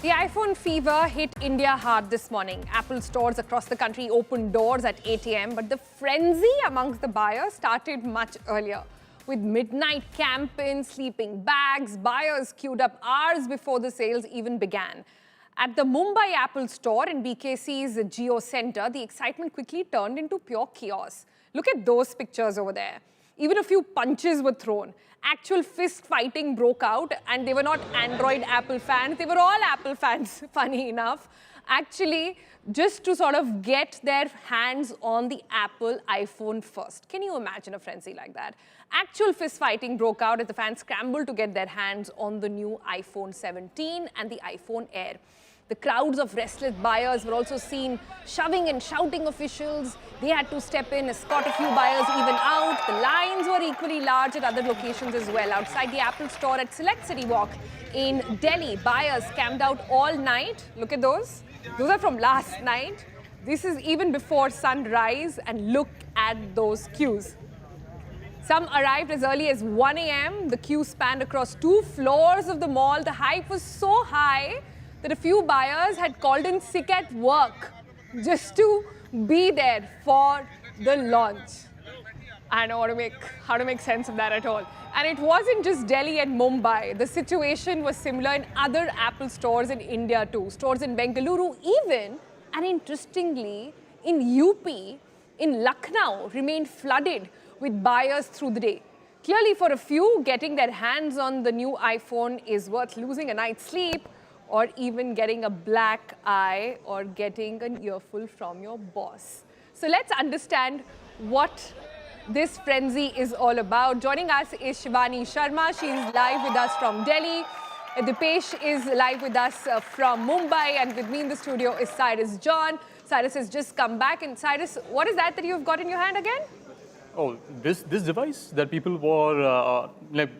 The iPhone fever hit India hard this morning. Apple stores across the country opened doors at 8 a.m. But the frenzy amongst the buyers started much earlier. With midnight camp-ins, sleeping bags, buyers queued up hours before the sales even began. At the Mumbai Apple Store in BKC's Geo Center, the excitement quickly turned into pure chaos. Look at those pictures over there. Even a few punches were thrown. Actual fist fighting broke out, and they were not Android Apple fans. They were all Apple fans, funny enough. Actually, just to sort of get their hands on the Apple iPhone first. Can you imagine a frenzy like that? Actual fist fighting broke out as the fans scrambled to get their hands on the new iPhone 17 and the iPhone Air. The crowds of restless buyers were also seen shoving and shouting officials. They had to step in, escort a few buyers even out. The lines were equally large at other locations as well. Outside the Apple Store at Select City Walk in Delhi, buyers camped out all night. Look at those. Those are from last night. This is even before sunrise, and look at those queues. Some arrived as early as 1 a.m. The queue spanned across 2 floors of the mall. The hype was so high that a few buyers had called in sick at work just to be there for the launch. I don't know how to make sense of that at all. And it wasn't just Delhi and Mumbai. The situation was similar in other Apple stores in India too. Stores in Bengaluru even, and interestingly, in UP, in Lucknow, remained flooded with buyers through the day. Clearly for a few, getting their hands on the new iPhone is worth losing a night's sleep, or even getting a black eye, or getting an earful from your boss. So let's understand what this frenzy is all about. Joining us is Shivani Sharma. She's live with us from Delhi. Dipesh is live with us from Mumbai. And with me in the studio is Cyrus John. Cyrus has just come back. And Cyrus, what is that you've got in your hand again? Oh, this device that people were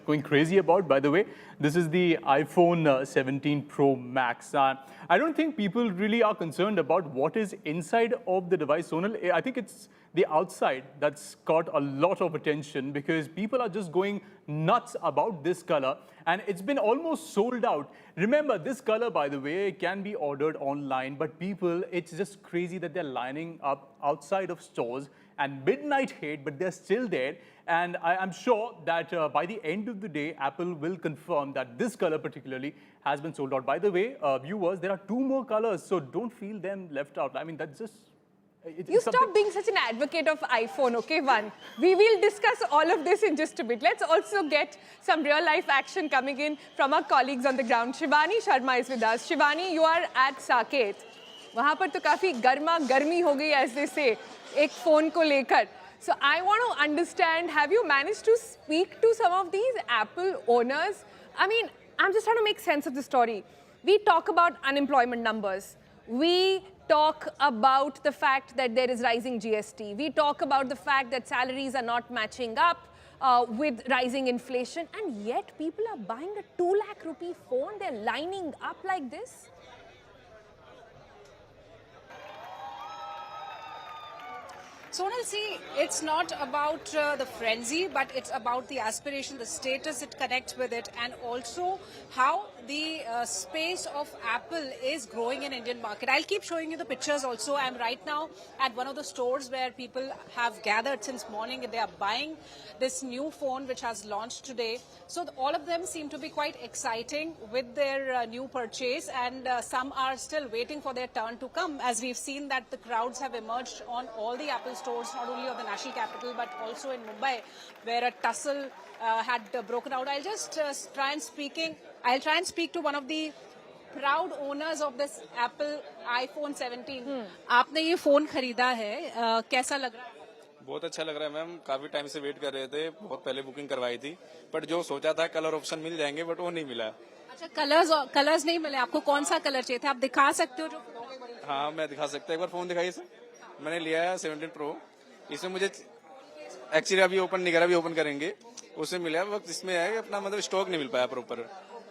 going crazy about, by the way, this is the iPhone 17 Pro Max. I don't think people really are concerned about what is inside of the device, Sonal. I think it's the outside that's caught a lot of attention because people are just going nuts about this color, and it's been almost sold out. Remember, this color, by the way, can be ordered online, but people, it's just crazy that they're lining up outside of stores and midnight hate, but they're still there. And I'm sure that by the end of the day, Apple will confirm that this color particularly has been sold out. By the way, viewers, there are 2 more colors, so don't feel them left out. I mean, that's just... You stop being such an advocate of iPhone, okay, Van? We will discuss all of this in just a bit. Let's also get some real-life action coming in from our colleagues on the ground. Shivani Sharma is with us. Shivani, you are at Saket. वहाँ पर तो काफी गर्मा गर्मी हो गई, as they say, एक phone को लेकर. So I want to understand, have you managed to speak to some of these Apple owners? I mean, I'm just trying to make sense of the story. We talk about unemployment numbers. We talk about the fact that there is rising GST. We talk about the fact that salaries are not matching up with rising inflation. And yet people are buying a 2 lakh rupee phone. They're lining up like this. Sonal, see, it's not about the frenzy, but it's about the aspiration, the status it connects with it, and also how the space of Apple is growing in Indian market. I'll keep showing you the pictures also. I'm right now at one of the stores where people have gathered since morning and they are buying this new phone which has launched today. So all of them seem to be quite exciting with their new purchase, and some are still waiting for their turn to come, as we've seen that the crowds have emerged on all the Apple stores, not only of the national capital but also in Mumbai, where a tussle had broken out. I'll just try and speak to one of the proud owners of this Apple iPhone 17. आपने ये phone खरीदा है, कैसा लग रहा है? बहुत अच्छा लग रहा है मैम, काफी टाइम से वेट कर रहे थे, बहुत पहले बुकिंग करवाई थी, बट जो सोचा था कलर ऑप्शन मिल जाएंगे बट वो नहीं मिला. अच्छा, कलर्स नहीं मिले आपको. कौन सा कलर चाहिए था, आप दिखा सकते हो? जो हाँ, मैं दिखा सकता हूँ. एक बार फोन दिखाइए सर. मैंने लिया है 17 प्रो. इसमें मुझे एक्चुअली अभी ओपन नहीं करा, अभी ओपन करेंगे. उसमें मिला वक्त इसमें है अपना मतलब स्टॉक नहीं मिल पाया प्रॉपर,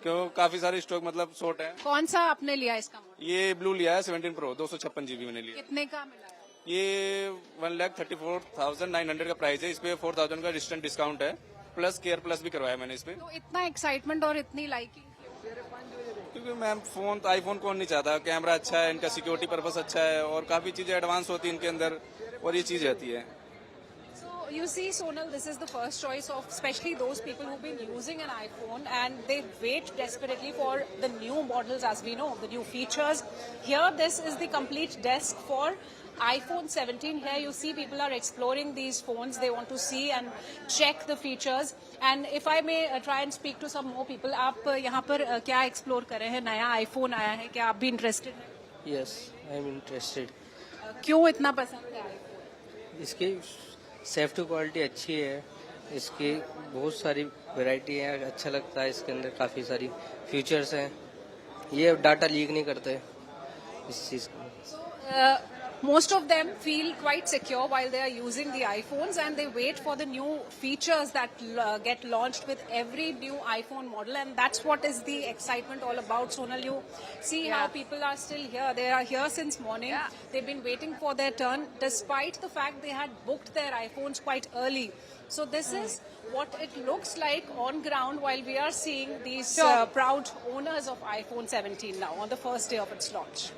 क्यों काफी सारे स्टॉक मतलब शॉर्ट है. कौन सा आपने लिया इसका? ये ब्लू लिया है 17 प्रो, 256 GB मैंने लिया. कितने का मिला? ये 1,34,900 का प्राइस है. इस पे 4,000 का डिस्काउंट है, प्लस केयर प्लस भी करवाया मैंने इस पे. तो इतना एक्साइटमेंट और इतनी लाइकिंग? क्योंकि मैम फोन तो आईफोन कौन नहीं चाहता, कैमरा अच्छा है, इनका सिक्योरिटी पर्पस अच्छा है और काफी चीजें एडवांस होती है इनके अंदर और ये चीज रहती है. So you see, Sonal, this is the first choice of especially those people who've been using an iPhone and they wait desperately for the new models, as we know, the new features. Here, this is the complete desk for iPhone 17. Here you see people are exploring these phones. They want to see and check the features. And if I may try and speak to some more people, आप यहाँ पर क्या explore कर रहे हैं? नया iPhone आया है, क्या आप भी interested हैं? Yes I am interested. क्यों इतना पसंद है iPhone? इसकी सेफ्टी क्वालिटी अच्छी है, इसकी बहुत सारी वैरायटी है, अच्छा लगता है. इसके अंदर काफ़ी सारी फीचर्स हैं, ये डाटा लीक नहीं करते इस चीज़ को. Most of them feel quite secure while they are using the iPhones and they wait for the new features that get launched with every new iPhone model, and that's what is the excitement all about. Sonal, you see how people are still here. They are here since morning. They've been waiting for their turn despite the fact they had booked their iPhones quite early. So this is what it looks like on ground while we are seeing these proud owners of iPhone 17 now on the first day of its launch.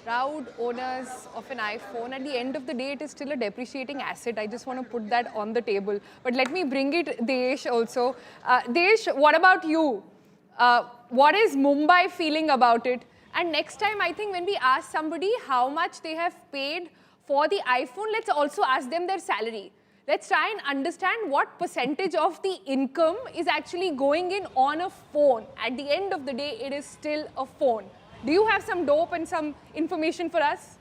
Proud owners of an iPhone. At the end of the day, it is still a depreciating asset. I just want to put that on the table. But let me bring it, Desh, also. Desh, what about you? What is Mumbai feeling about it? And next time, I think when we ask somebody how much they have paid for the iPhone, let's also ask them their salary. Let's try and understand what percentage of the income is actually going in on a phone. At the end of the day, it is still a phone. Do you have some dope and some information for us?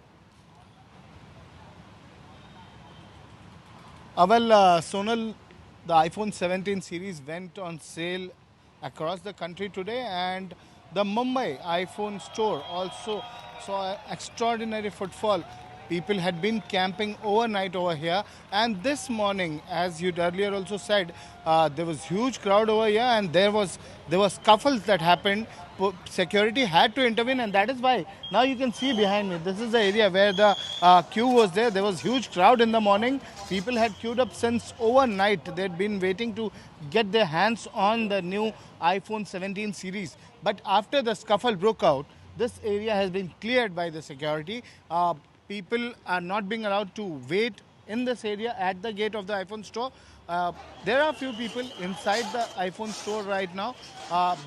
Sonal, the iPhone 17 series went on sale across the country today, and the Mumbai iPhone store also saw extraordinary footfall. People had been camping overnight over here, and this morning, as you earlier also said, there was huge crowd over here, and there was scuffles that happened. Security had to intervene, and that is why now you can see behind me, this is the area where the queue was there. There was huge crowd in the morning. People had queued up since overnight. They had been waiting to get their hands on the new iPhone 17 series. But after the scuffle broke out, this area has been cleared by the security. People are not being allowed to wait in this area at the gate of the iPhone store. There are a few people inside the iPhone store right now,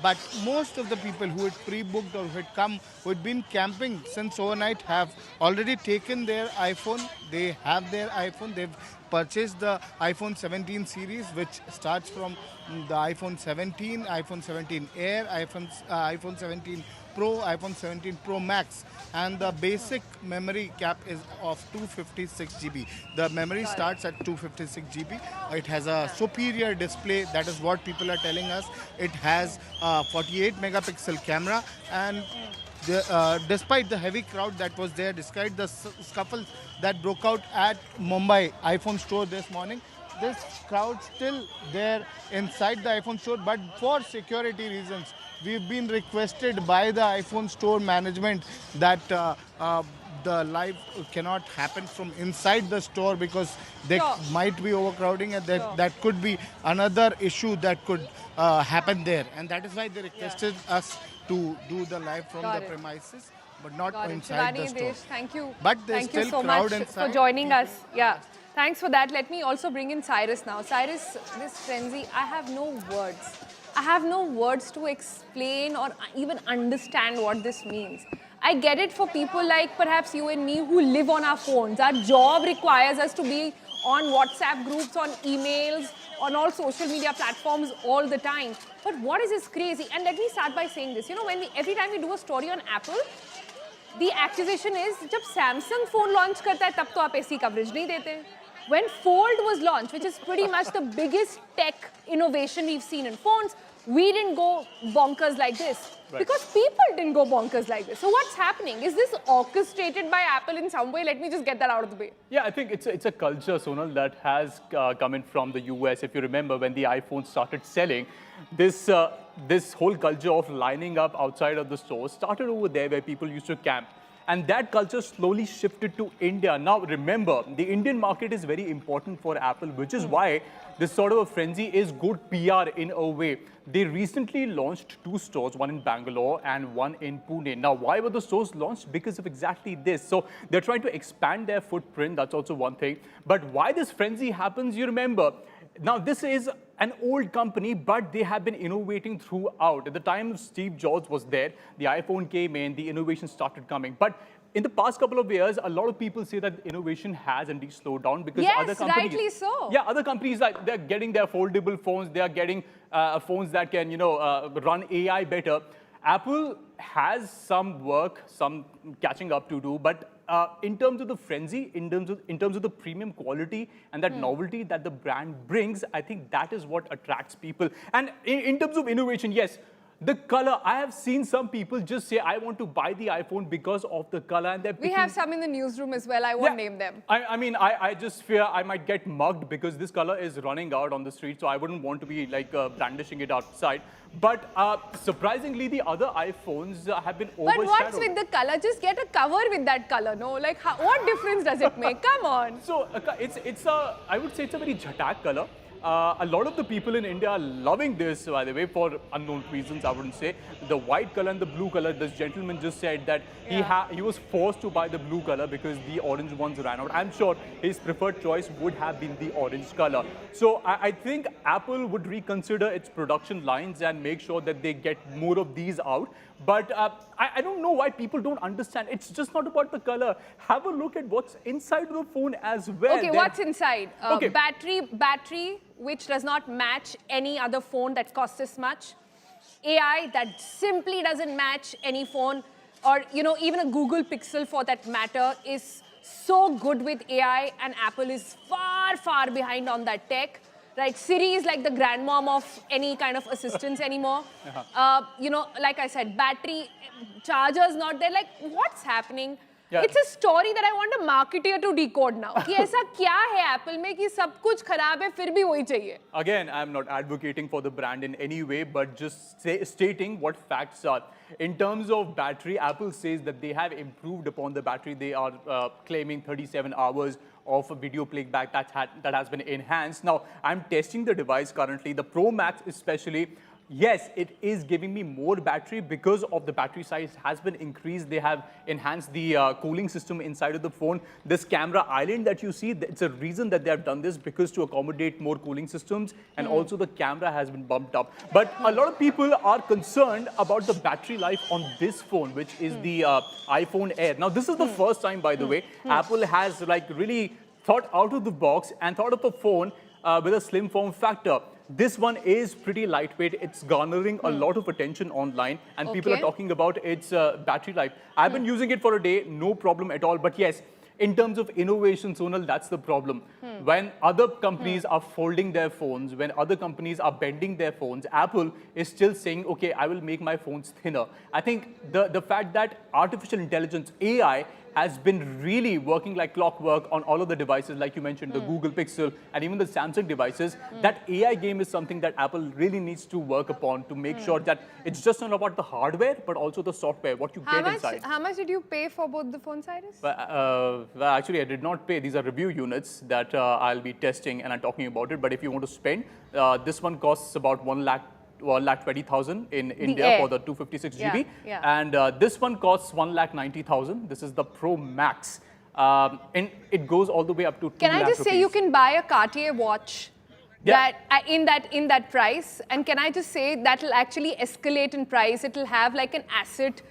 but most of the people who had pre-booked or who had come, who had been camping since overnight, have already taken their iPhone. They have their iPhone. They've purchased the iPhone 17 series, which starts from the iPhone 17, iPhone 17 Air, iPhone 17 Pro, iPhone 17 Pro Max, and the basic memory cap is of 256 GB. The memory starts at 256 GB. It has a superior display. That is what people are telling us. It has a 48 megapixel camera, and despite the heavy crowd that was there, despite the scuffles that broke out at Mumbai iPhone store this morning, this crowd still there inside the iPhone store, but for security reasons, we've been requested by the iPhone store management that the live cannot happen from inside the store because there might be overcrowding, and that could be another issue that could happen there. And that is why they requested us to do the live from the premises, but not inside the store. Thank you. But there's Thank you still so crowd much inside. for joining us. Yeah. Thanks for that. Let me also bring in Cyrus now. Cyrus, this frenzy, I have no words. I have no words to explain or even understand what this means. I get it for people like perhaps you and me who live on our phones. Our job requires us to be on WhatsApp groups, on emails, on all social media platforms all the time. But what is this crazy? And let me start by saying this. You know, every time we do a story on Apple, the accusation is जब Samsung phone launch करता है तब तो आप ऐसी coverage नहीं देते. When Fold was launched, which is pretty much the biggest tech innovation we've seen in phones, we didn't go bonkers like this. Right. Because people didn't go bonkers like this. So what's happening? Is this orchestrated by Apple in some way? Let me just get that out of the way. Yeah, I think it's a culture, Sonal, that has come in from the US. If you remember, when the iPhone started selling, this whole culture of lining up outside of the store started over there where people used to camp. And that culture slowly shifted to India. Now, remember, the Indian market is very important for Apple, which is why this sort of a frenzy is good PR in a way. They recently launched 2 stores, one in Bangalore and one in Pune. Now, why were the stores launched? Because of exactly this. So they're trying to expand their footprint. That's also one thing. But why this frenzy happens, you remember, now this is an old company, but they have been innovating throughout. At the time of Steve Jobs was there, the iPhone came in, the innovation started coming. But in the past couple of years, a lot of people say that innovation has indeed slowed down because Yes, other companies, rightly so. yeah, other companies, like, they're getting their foldable phones, they are getting phones that can, run AI better. Apple has some work, some catching up to do, but in terms of the frenzy, in terms of the premium quality and that novelty that the brand brings, I think that is what attracts people. And in terms of innovation, yes, the color, I have seen some people just say, I want to buy the iPhone because of the color. And they're We have some in the newsroom as well. I won't name them. I just fear I might get mugged because this color is running out on the street, so I wouldn't want to be like brandishing it outside. But surprisingly, the other iPhones have been overshadowed. But what's with the color? Just get a cover with that color, no? Like, what difference does it make? Come on. So I would say it's a very jhatak color. A lot of the people in India are loving this, by the way, for unknown reasons, I wouldn't say. The white color and the blue color, this gentleman just said that he was forced to buy the blue color because the orange ones ran out. I'm sure his preferred choice would have been the orange color. So I think Apple would reconsider its production lines and make sure that they get more of these out. But I don't know why people don't understand. It's just not about the color. Have a look at what's inside of the phone as well. Okay, what's inside? Okay. Battery, which does not match any other phone that costs this much. AI that simply doesn't match any phone, or even a Google Pixel for that matter is so good with AI, and Apple is far, far behind on that tech. Right, Siri is like the grandmom of any kind of assistance anymore. Like I said, battery, chargers not there. Like, what's happening? Yeah. It's a story that I want a marketer to decode now. कि ऐसा क्या है Apple में कि सब कुछ खराब है फिर भी वही चाहिए. Again, I'm not advocating for the brand in any way, but just stating what facts are. In terms of battery, Apple says that they have improved upon the battery. They are claiming 37 hours of video playback that has been enhanced. Now, I'm testing the device currently, the Pro Max especially. Yes, it is giving me more battery because of the battery size has been increased. They have enhanced the cooling system inside of the phone. This camera island that you see, it's a reason that they have done this because to accommodate more cooling systems, and also the camera has been bumped up. But a lot of people are concerned about the battery life on this phone, which is the iPhone Air. Now, this is the first time, by the way, Apple has like really thought out of the box and thought of a phone with a slim form factor. This one is pretty lightweight. It's garnering a lot of attention online, and people are talking about its battery life. I've been using it for a day, no problem at all. But yes, in terms of innovation, Sonal, that's the problem. When other companies are folding their phones, when other companies are bending their phones, Apple is still saying, okay, I will make my phones thinner. I think the fact that artificial intelligence, AI, has been really working like clockwork on all of the devices, like you mentioned, the Google Pixel and even the Samsung devices. That AI game is something that Apple really needs to work upon to make sure that it's just not about the hardware, but also the software, what you get inside. How much did you pay for both the phones, Cyrus? Well, actually, I did not pay. These are review units that I'll be testing and I'm talking about it. But if you want to spend, this one costs about 1,20,000 in India Air. for the 256 GB. Yeah. And this one costs 1,90,000. This is the Pro Max. And it goes all the way up to 2 Can I lakh just say rupees. you can buy a Cartier watch that in that price, and can I just say that will actually escalate in price. It will have like an asset.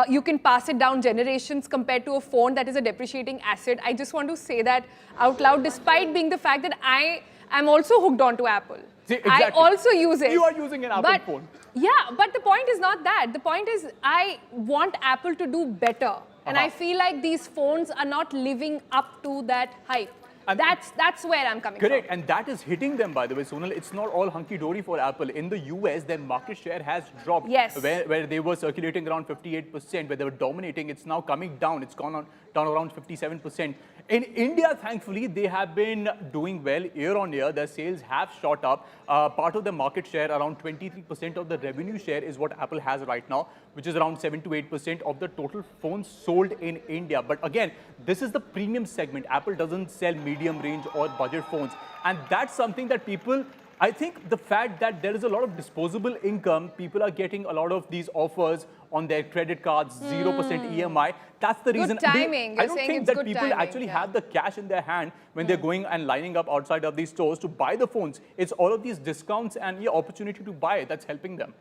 You can pass it down generations compared to a phone that is a depreciating asset. I just want to say that out loud, despite being the fact that I am also hooked onto Apple. See, exactly. I also use it. You are using an Apple phone. Yeah, but the point is not that. The point is I want Apple to do better. And I feel like these phones are not living up to that hype. And that's where I'm coming from. Correct, and that is hitting them, by the way, Sonal. It's not all hunky-dory for Apple. In the US, their market share has dropped. Yes. Where they were circulating around 58%, where they were dominating, it's now coming down. It's gone on down around 57%. In India, thankfully, they have been doing well year on year. Their sales have shot up. Part of the market share, around 23% of the revenue share is what Apple has right now, which is around 7 to 8% of the total phones sold in India. But again, this is the premium segment. Apple doesn't sell medium range or budget phones. And that's something that people, I think the fact that there is a lot of disposable income, people are getting a lot of these offers on their credit cards, 0% EMI. That's the reason. Timing. I You're don't saying think it's that good people timing, actually yeah. have the cash in their hand when they're going and lining up outside of these stores to buy the phones. It's all of these discounts and the opportunity to buy that's helping them.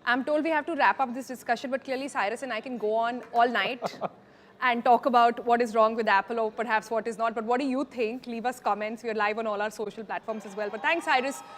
I'm told we have to wrap up this discussion, but clearly Cyrus and I can go on all night and talk about what is wrong with Apple or perhaps what is not. But what do you think? Leave us comments. We are live on all our social platforms as well. But thanks, Cyrus.